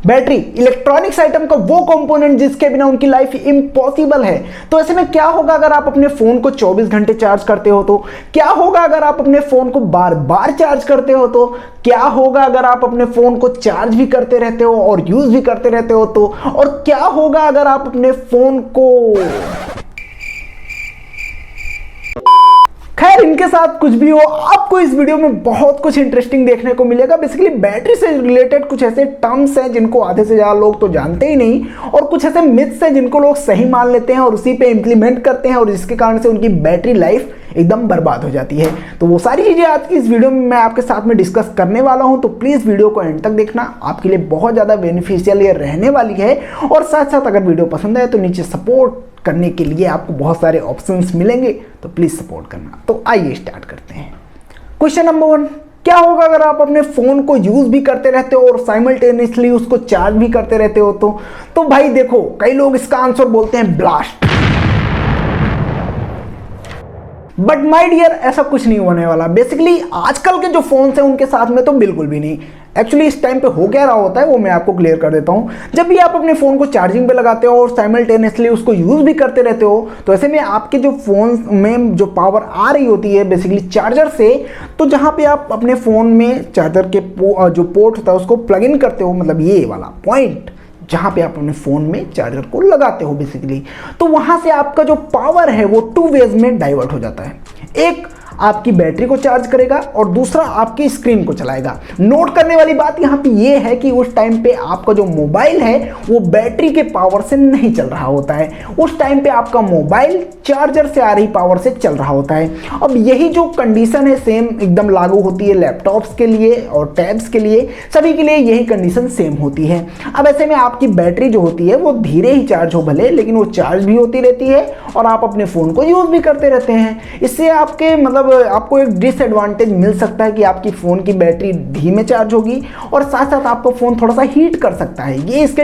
Battery electronics item का वो component जिसके बिना उनकी लाइफ इम्पॉसिबल है। तो ऐसे में क्या होगा अगर आप अपने फोन को 24 घंटे चार्ज करते हो तो? क्या होगा अगर आप अपने फोन को बार बार चार्ज करते हो तो? क्या होगा अगर आप अपने फोन को चार्ज भी करते रहते हो और यूज भी करते रहते हो तो? और क्या होगा अगर आप अपने फोन को, खैर इनके साथ कुछ भी हो, आपको इस वीडियो में बहुत कुछ इंटरेस्टिंग देखने को मिलेगा। बेसिकली बैटरी से रिलेटेड कुछ ऐसे टर्म्स हैं जिनको आधे से ज्यादा लोग तो जानते ही नहीं, और कुछ ऐसे मिथ्स हैं जिनको लोग सही मान लेते हैं और उसी पे इंप्लीमेंट करते हैं, और जिसके कारण से उनकी बैटरी लाइफ एकदम बर्बाद हो जाती है। तो वो सारी चीजें आज की इस वीडियो में मैं आपके साथ में डिस्कस करने वाला हूं, तो प्लीज वीडियो को एंड तक देखना, आपके लिए बहुत ज्यादा बेनिफिशियल ये रहने वाली है। और साथ साथ अगर वीडियो पसंद आए तो नीचे सपोर्ट करने के लिए आपको बहुत सारे ऑप्शंस मिलेंगे, तो प्लीज सपोर्ट करना। तो आइए स्टार्ट करते हैं। क्वेश्चन नंबर 1, क्या होगा अगर आप अपने फोन को यूज भी करते रहते हो और साइमल्टेनियसली उसको चार्ज भी करते रहते हो तो भाई देखो, कई लोग इसका आंसर बोलते हैं ब्लास्ट। बट माय डियर, ऐसा कुछ नहीं होने वाला। बेसिकली आजकल के जो फोन्स हैं उनके साथ में तो बिल्कुल भी नहीं। एक्चुअली इस टाइम पे हो क्या रहा होता है वो मैं आपको क्लियर कर देता हूं। जब भी आप अपने फोन को चार्जिंग पे लगाते हो और साइमल्टेनियसली उसको यूज भी करते रहते हो, तो ऐसे में आपके जो फोन में जो पावर आ रही होती है बेसिकली चार्जर से, तो जहां पे आप अपने फोन में चार्जर के जो पोर्ट होता है उसको प्लग इन करते हो, मतलब ये वाला पॉइंट जहां पे आप अपने फोन में चार्जर को लगाते हो बेसिकली, तो वहां से आपका जो पावर है वो 2 वेज में डाइवर्ट हो जाता है। एक आपकी बैटरी को चार्ज करेगा और दूसरा आपकी स्क्रीन को चलाएगा। नोट करने वाली बात यहाँ पे ये है कि उस टाइम पे आपका जो मोबाइल है वो बैटरी के पावर से नहीं चल रहा होता है, उस टाइम पे आपका मोबाइल चार्जर से आ रही पावर से चल रहा होता है। अब यही जो कंडीशन है सेम एकदम लागू होती है लैपटॉप्स के लिए और टैब्स के लिए, सभी के लिए यही कंडीशन सेम होती है। अब ऐसे में आपकी बैटरी जो होती है वो धीरे ही चार्ज हो भले, लेकिन वो चार्ज भी होती रहती है और आप अपने फोन को यूज भी करते रहते हैं। इससे आपके मतलब आपको एक डिसएडवांटेज मिल सकता है कि आपकी फ़ोन की बैटरी धीमे चार्ज होगी और साथ साथ आपका फ़ोन थोड़ा सा हीट कर सकता है, ये इसके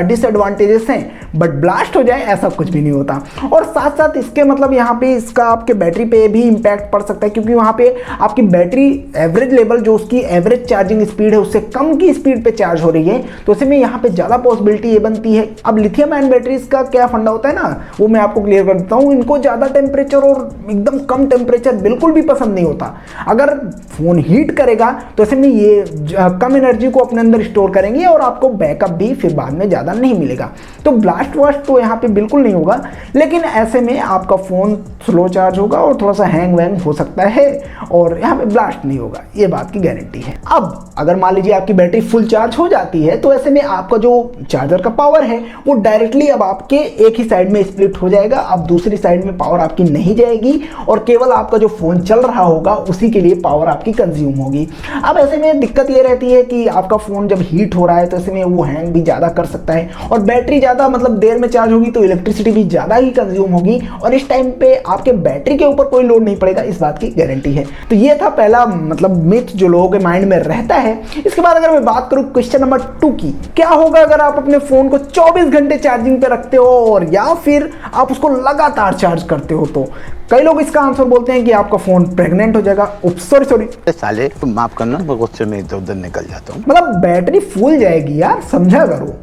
डिसएडवांटेजेस हैं। बट ब्लास्ट हो जाए ऐसा कुछ भी नहीं होता। और साथ साथ इसके मतलब यहाँ पे इसका आपके बैटरी पे भी इम्पैक्ट पड़ सकता है, क्योंकि वहाँ पे आपकी बैटरी एवरेज लेवल जो उसकी एवरेज चार्जिंग स्पीड है उससे कम की स्पीड पे चार्ज हो रही है, तो ऐसे में यहाँ पे ज़्यादा पॉसिबिलिटी ये बनती है। अब लिथियम आयन बैटरीज का क्या फंडा होता है ना, वो मैं आपको क्लियर कर देता हूँ। इनको ज़्यादा टेम्परेचर और एकदम कम टेम्परेचर बिल्कुल भी पसंद नहीं होता। अगर फोन हीट करेगा तो ऐसे में ये कम एनर्जी को अपने अंदर स्टोर करेंगे और आपको बैकअप भी फिर बाद में ज़्यादा नहीं मिलेगा। तो ब्लास्ट वास्ट तो यहाँ पे बिल्कुल नहीं होगा, लेकिन ऐसे में आपका फ़ोन स्लो चार्ज होगा और थोड़ा सा हैंग वैंग हो सकता है, और यहाँ पे ब्लास्ट नहीं होगा, ये बात की गारंटी है। अब अगर मान लीजिए आपकी बैटरी फुल चार्ज हो जाती है तो ऐसे में आपका जो चार्जर का पावर है वो डायरेक्टली अब आपके एक ही साइड में स्प्लिट हो जाएगा। अब दूसरी साइड में पावर आपकी नहीं जाएगी और केवल आपका जो फ़ोन चल रहा होगा उसी के लिए पावर आपकी कंज्यूम होगी। अब ऐसे में दिक्कत ये रहती है कि आपका फ़ोन जब हीट हो रहा है तो ऐसे में वो हैंग भी ज़्यादा कर सकता है, और बैटरी ज़्यादा मतलब देर में चार्ज होगी तो इलेक्ट्रिसिटी भी ज़्यादा ही कंज्यूम होगी, और इस टाइम पे आपके बैटरी के ऊपर कोई लोड नहीं पड़ेगा, इस बात की गारंटी है। तो ये था पहला मतलब मिथ जो लोगों के माइंड में रहता है। इसके बाद अगर मैं बात करूँ क्वेश्चन नंबर 2 की, क्या होगा अगर आप अपने फ़ोन को 24 घंटे चार्जिंग पे रखते हो और या फिर आप उसको लगातार चार्ज करते हो तो? कई लोग इसका आंसर बोलते हैं कि आपका फोन प्रेग्नेंट हो जाएगा। सॉरी साले, माफ करना, मैं गुस्से में इधर उधर निकल जाता हूँ। मतलब बैटरी फूल जाएगी यार, समझा करो।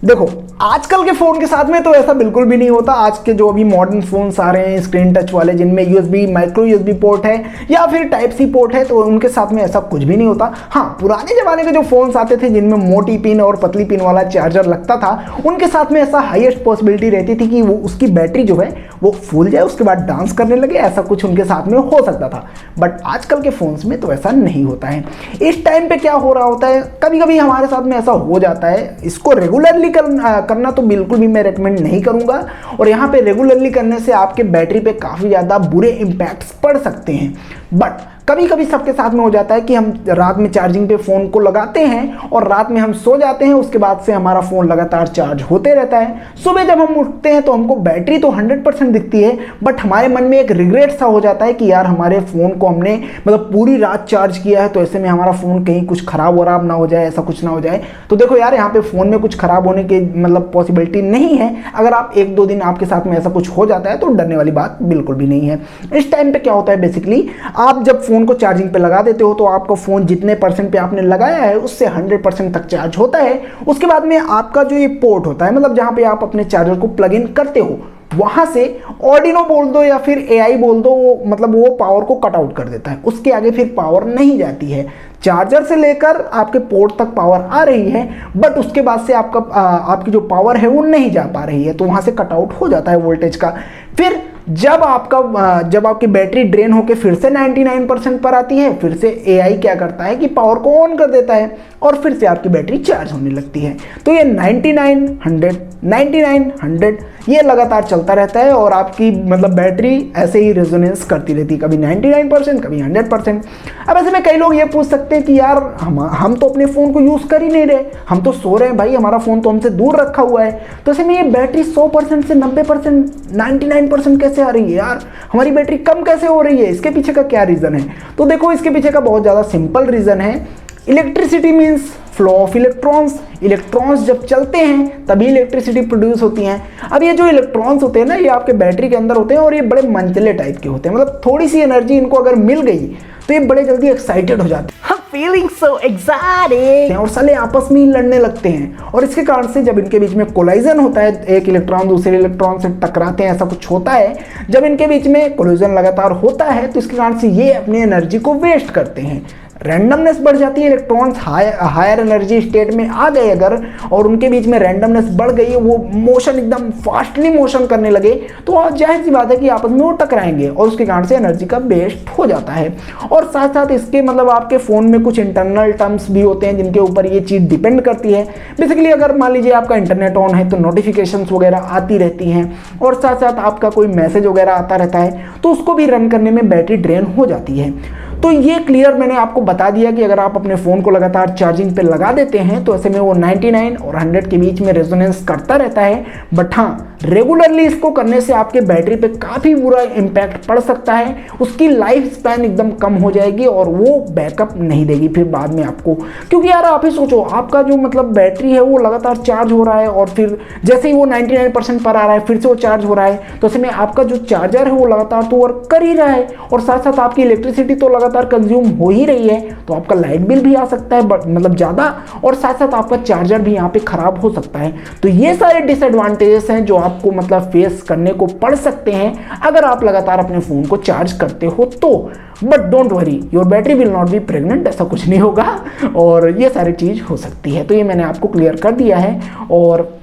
देखो आजकल के फ़ोन के साथ में तो ऐसा बिल्कुल भी नहीं होता। आज के जो अभी मॉडर्न फ़ोन्स आ रहे हैं स्क्रीन टच वाले, जिनमें यूएसबी माइक्रो यूएसबी पोर्ट है या फिर टाइप सी पोर्ट है, तो उनके साथ में ऐसा कुछ भी नहीं होता। हाँ, पुराने ज़माने के जो फ़ोन्स आते थे जिनमें मोटी पिन और पतली पिन वाला चार्जर लगता था, उनके साथ में ऐसा हाईएस्ट पॉसिबिलिटी रहती थी कि वो उसकी बैटरी जो है वो फूल जाए, उसके बाद डांस करने लगे, ऐसा कुछ उनके साथ में हो सकता था। बट आजकल के फ़ोन्स में तो ऐसा नहीं होता है। इस टाइम पे क्या हो रहा होता है, कभी कभी हमारे साथ में ऐसा हो जाता है। इसको रेगुलरली करना तो बिल्कुल भी मैं रेकमेंड नहीं करूंगा, और यहाँ पे रेगुलरली करने से आपके बैटरी पे काफ़ी ज़्यादा बुरे इम्पैक्ट्स पड़ सकते हैं। बट कभी कभी सबके साथ में हो जाता है कि हम रात में चार्जिंग पे फ़ोन को लगाते हैं और रात में हम सो जाते हैं, उसके बाद से हमारा फ़ोन लगातार चार्ज होते रहता है। सुबह जब हम उठते हैं तो हमको बैटरी तो 100% दिखती है, बट हमारे मन में एक रिग्रेट सा हो जाता है कि यार हमारे फ़ोन को हमने मतलब पूरी रात चार्ज किया है, तो ऐसे में हमारा फ़ोन कहीं कुछ ख़राब वराब ना हो जाए, ऐसा कुछ ना हो जाए। तो देखो यार, यहाँ पे फ़ोन में कुछ ख़राब होने की मतलब पॉसिबिलिटी नहीं है। अगर आप 1-2 दिन आपके साथ में ऐसा कुछ हो जाता है तो डरने वाली बात बिल्कुल भी नहीं है। इस टाइम पर क्या होता है, बेसिकली आप जब फ़ोन को चार्जिंग पे लगा देते हो तो आपका फ़ोन जितने परसेंट पे आपने लगाया है उससे 100% तक चार्ज होता है। उसके बाद में आपका जो ये पोर्ट होता है, मतलब जहाँ पे आप अपने चार्जर को प्लग इन करते हो, वहाँ से ऑर्डिनो बोल दो या फिर एआई बोल दो, मतलब वो पावर को कट आउट कर देता है। उसके आगे फिर पावर नहीं जाती है। चार्जर से लेकर आपके पोर्ट तक पावर आ रही है, बट उसके बाद से आपकी जो पावर है वो नहीं जा पा रही है, तो वहाँ से कट आउट हो जाता है वोल्टेज का। फिर जब आपकी बैटरी ड्रेन होकर फिर से 99% पर आती है, फिर से एआई क्या करता है कि पावर को ऑन कर देता है और फिर से आपकी बैटरी चार्ज होने लगती है। तो ये 99 100 ये लगातार चलता रहता है और आपकी मतलब बैटरी ऐसे ही रेजोनेंस करती रहती है, कभी 99%, कभी 100%। अब ऐसे में कई लोग ये पूछ सकते हैं कि यार हम तो अपने फ़ोन को यूज़ कर ही नहीं रहे, हम तो सो रहे हैं भाई, हमारा फ़ोन तो हमसे दूर रखा हुआ है, तो ऐसे में ये बैटरी 100% से 90%, 99% कैसे आ रही है यार, हमारी बैटरी कम कैसे हो रही है, इसके पीछे का क्या रीज़न है? तो देखो, इसके पीछे का बहुत ज़्यादा सिंपल रीज़न है। Electricity means flow of electrons. Electrons जब चलते हैं तभी इलेक्ट्रिसिटी प्रोड्यूस होती हैं। अब ये जो इलेक्ट्रॉन्स होते हैं ना, ये आपके बैटरी के अंदर होते हैं और ये बड़े मंचले टाइप के होते हैं, मतलब थोड़ी सी एनर्जी इनको अगर मिल गई तो ये बड़े जल्दी एक्साइटेड हो जाते हैं, फीलिंग सो एक्साइटेड, और साले आपस में ही लड़ने लगते हैं। और इसके कारण से जब इनके बीच में कोलाइजन होता है, एक इलेक्ट्रॉन दूसरे इलेक्ट्रॉन से टकराते हैं, ऐसा कुछ होता है, जब इनके बीच में कोलिजन लगातार होता है तो इसके कारण से ये अपनी एनर्जी को वेस्ट करते हैं, रैंडमनेस बढ़ जाती है। इलेक्ट्रॉन्स हायर एनर्जी स्टेट में आ गए अगर, और उनके बीच में रैंडमनेस बढ़ गई, वो मोशन एकदम फास्टली मोशन करने लगे, तो जाहिर सी बात है कि आपस में वो टकराएंगे और उसके कारण से एनर्जी का वेस्ट हो जाता है। और साथ साथ इसके मतलब आपके फ़ोन में कुछ इंटरनल टर्म्स भी होते हैं जिनके ऊपर ये चीज़ डिपेंड करती है। बेसिकली अगर मान लीजिए आपका इंटरनेट ऑन है तो नोटिफिकेशंस वगैरह आती रहती हैं, और साथ साथ आपका कोई मैसेज वगैरह आता रहता है, तो उसको भी रन करने में बैटरी ड्रेन हो जाती है। तो ये क्लियर मैंने आपको बता दिया कि अगर आप अपने फ़ोन को लगातार चार्जिंग पे लगा देते हैं तो ऐसे में वो 99 और 100 के बीच में रेजोनेंस करता रहता है। बट हाँ, रेगुलरली इसको करने से आपके बैटरी पे काफ़ी बुरा इम्पैक्ट पड़ सकता है, उसकी लाइफ स्पैन एकदम कम हो जाएगी और वो बैकअप नहीं देगी फिर बाद में आपको। क्योंकि यार आप ही सोचो, आपका जो मतलब बैटरी है वो लगातार चार्ज हो रहा है और फिर जैसे ही वो 99% पर आ रहा है फिर से वो चार्ज हो रहा है, तो ऐसे में आपका जो चार्जर है वो लगातार तो वर्क कर ही रहा है और साथ साथ आपकी इलेक्ट्रिसिटी तो लगातार कंज्यूम हो ही रही है, तो आपका लाइट बिल भी आ सकता है मतलब ज़्यादा, और साथ साथ आपका चार्जर भी यहाँ पे ख़राब हो सकता है। तो ये सारे डिसएडवांटेजेस हैं जो आपको मतलब फेस करने को पड़ सकते हैं अगर आप लगातार अपने फ़ोन को चार्ज करते हो तो। But don't worry, your battery will not be pregnant, ऐसा कुछ नहीं होगा और ये सारी चीज़ हो सकती है। तो ये मैंने आपको क्लियर कर दिया है और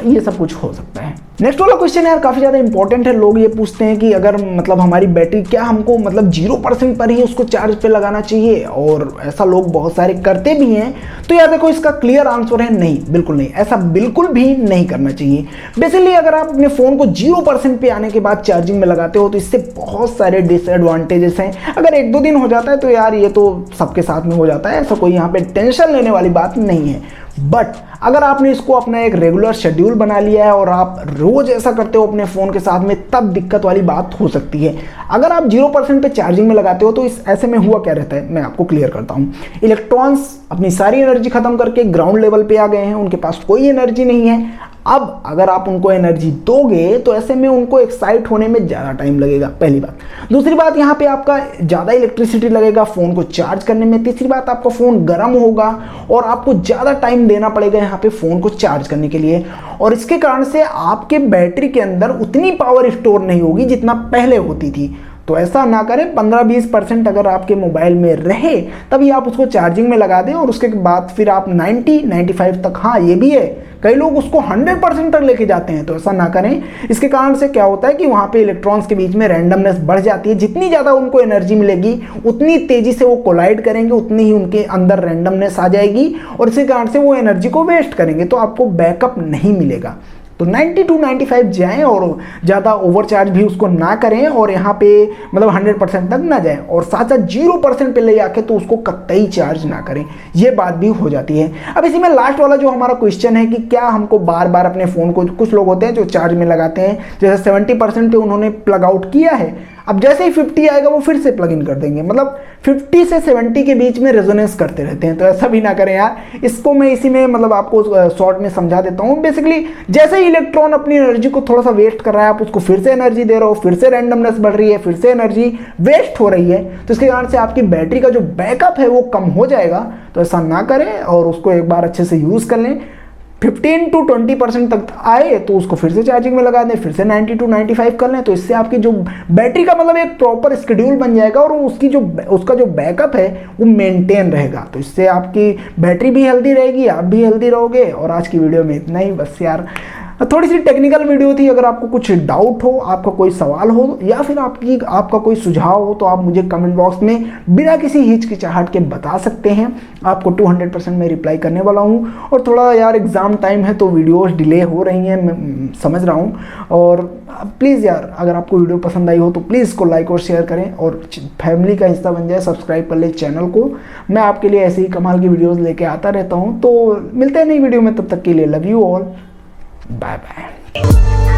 ये सब कुछ हो सकता है। नेक्स्ट वाला क्वेश्चन यार काफ़ी ज़्यादा इंपॉर्टेंट है। लोग ये पूछते हैं कि अगर मतलब हमारी बैटरी, क्या हमको मतलब 0% पर ही उसको चार्ज पे लगाना चाहिए, और ऐसा लोग बहुत सारे करते भी हैं। तो यार देखो, इसका क्लियर आंसर है नहीं, बिल्कुल नहीं, ऐसा बिल्कुल भी नहीं करना चाहिए। बेसिकली अगर आप अपने फ़ोन को 0% पे आने के बाद चार्जिंग में लगाते हो तो इससे बहुत सारे डिसएडवांटेजेस हैं। अगर 1-2 दिन हो जाता है तो यार ये तो सबके साथ में हो जाता है, ऐसा कोई यहाँ पे टेंशन लेने वाली बात नहीं है। बट अगर आपने इसको अपना एक रेगुलर शेड्यूल बना लिया है और आप रोज ऐसा करते हो अपने फ़ोन के साथ में, तब दिक्कत वाली बात हो सकती है। अगर आप 0% पे चार्जिंग में लगाते हो तो इस ऐसे में हुआ क्या रहता है, मैं आपको क्लियर करता हूँ। इलेक्ट्रॉन्स अपनी सारी एनर्जी खत्म करके ग्राउंड लेवल पे आ गए हैं, उनके पास कोई एनर्जी नहीं है। अब अगर आप उनको एनर्जी दोगे तो ऐसे में उनको एक्साइट होने में ज़्यादा टाइम लगेगा, पहली बात। दूसरी बात, यहाँ पे आपका ज़्यादा इलेक्ट्रिसिटी लगेगा फ़ोन को चार्ज करने में। तीसरी बात, आपका फ़ोन गर्म होगा और आपको ज़्यादा टाइम देना पड़ेगा यहाँ पे फ़ोन को चार्ज करने के लिए, और इसके कारण से आपके बैटरी के अंदर उतनी पावर स्टोर नहीं होगी जितना पहले होती थी। तो ऐसा ना करें, 15-20% अगर आपके मोबाइल में रहे तभी आप उसको चार्जिंग में लगा दें और उसके बाद फिर आप 90-95 तक, हाँ ये भी है, कई लोग उसको 100% तक लेके जाते हैं, तो ऐसा ना करें। इसके कारण से क्या होता है कि वहाँ पे इलेक्ट्रॉन्स के बीच में रैंडमनेस बढ़ जाती है। जितनी ज़्यादा उनको एनर्जी मिलेगी उतनी तेज़ी से वो कोलाइड करेंगे, उतनी ही उनके अंदर रैंडमनेस आ जाएगी और इसी कारण से वो एनर्जी को वेस्ट करेंगे, तो आपको बैकअप नहीं मिलेगा। तो 90-95 जाएं और ज़्यादा ओवरचार्ज भी उसको ना करें और यहाँ पे मतलब 100% तक ना जाएं, और साथ साथ 0% पे ले आके तो उसको कतई चार्ज ना करें, ये बात भी हो जाती है। अब इसी में लास्ट वाला जो हमारा क्वेश्चन है कि क्या हमको बार बार अपने फ़ोन को, कुछ लोग होते हैं जो चार्ज में लगाते हैं, जैसे 70% पे उन्होंने प्लग आउट किया है, अब जैसे ही 50 आएगा वो फिर से प्लग इन कर देंगे, मतलब 50 से 70 के बीच में रेजोनेंस करते रहते हैं। तो ऐसा भी ना करें यार, इसको मैं इसी में मतलब आपको शॉर्ट में समझा देता हूँ। बेसिकली जैसे ही इलेक्ट्रॉन अपनी एनर्जी को थोड़ा सा वेस्ट कर रहा है, आप उसको फिर से एनर्जी दे रहे हो, फिर से रैंडमनेस बढ़ रही है, फिर से एनर्जी वेस्ट हो रही है, तो इसके कारण से आपकी बैटरी का जो बैकअप है वो कम हो जाएगा। तो ऐसा ना करें और उसको एक बार अच्छे से यूज़ कर लें। 15 to 20% तक आए तो उसको फिर से चार्जिंग में लगा दें, फिर से 90 to 95 कर लें। तो इससे आपकी जो बैटरी का मतलब एक प्रॉपर शेड्यूल बन जाएगा और उसका जो बैकअप है वो मेंटेन रहेगा। तो इससे आपकी बैटरी भी हेल्दी रहेगी, आप भी हेल्दी रहोगे। और आज की वीडियो में इतना ही, बस यार थोड़ी सी टेक्निकल वीडियो थी। अगर आपको कुछ डाउट हो, आपका कोई सवाल हो या फिर आपका कोई सुझाव हो तो आप मुझे कमेंट बॉक्स में बिना किसी हिचकिचाहट के बता सकते हैं। आपको 200% मैं रिप्लाई करने वाला हूं। और थोड़ा यार एग्ज़ाम टाइम है तो वीडियोस डिले हो रही हैं, मैं समझ रहा हूं। और प्लीज़ यार अगर आपको वीडियो पसंद आई हो तो प्लीज़ इसको लाइक और शेयर करें और फैमिली का हिस्सा बन जाए, सब्सक्राइब कर ले चैनल को। मैं आपके लिए ऐसे ही कमाल की वीडियोज़ लेके आता रहता हूँ। तो मिलते हैं नई वीडियो में, तब तक के लिए love you all, bye bye.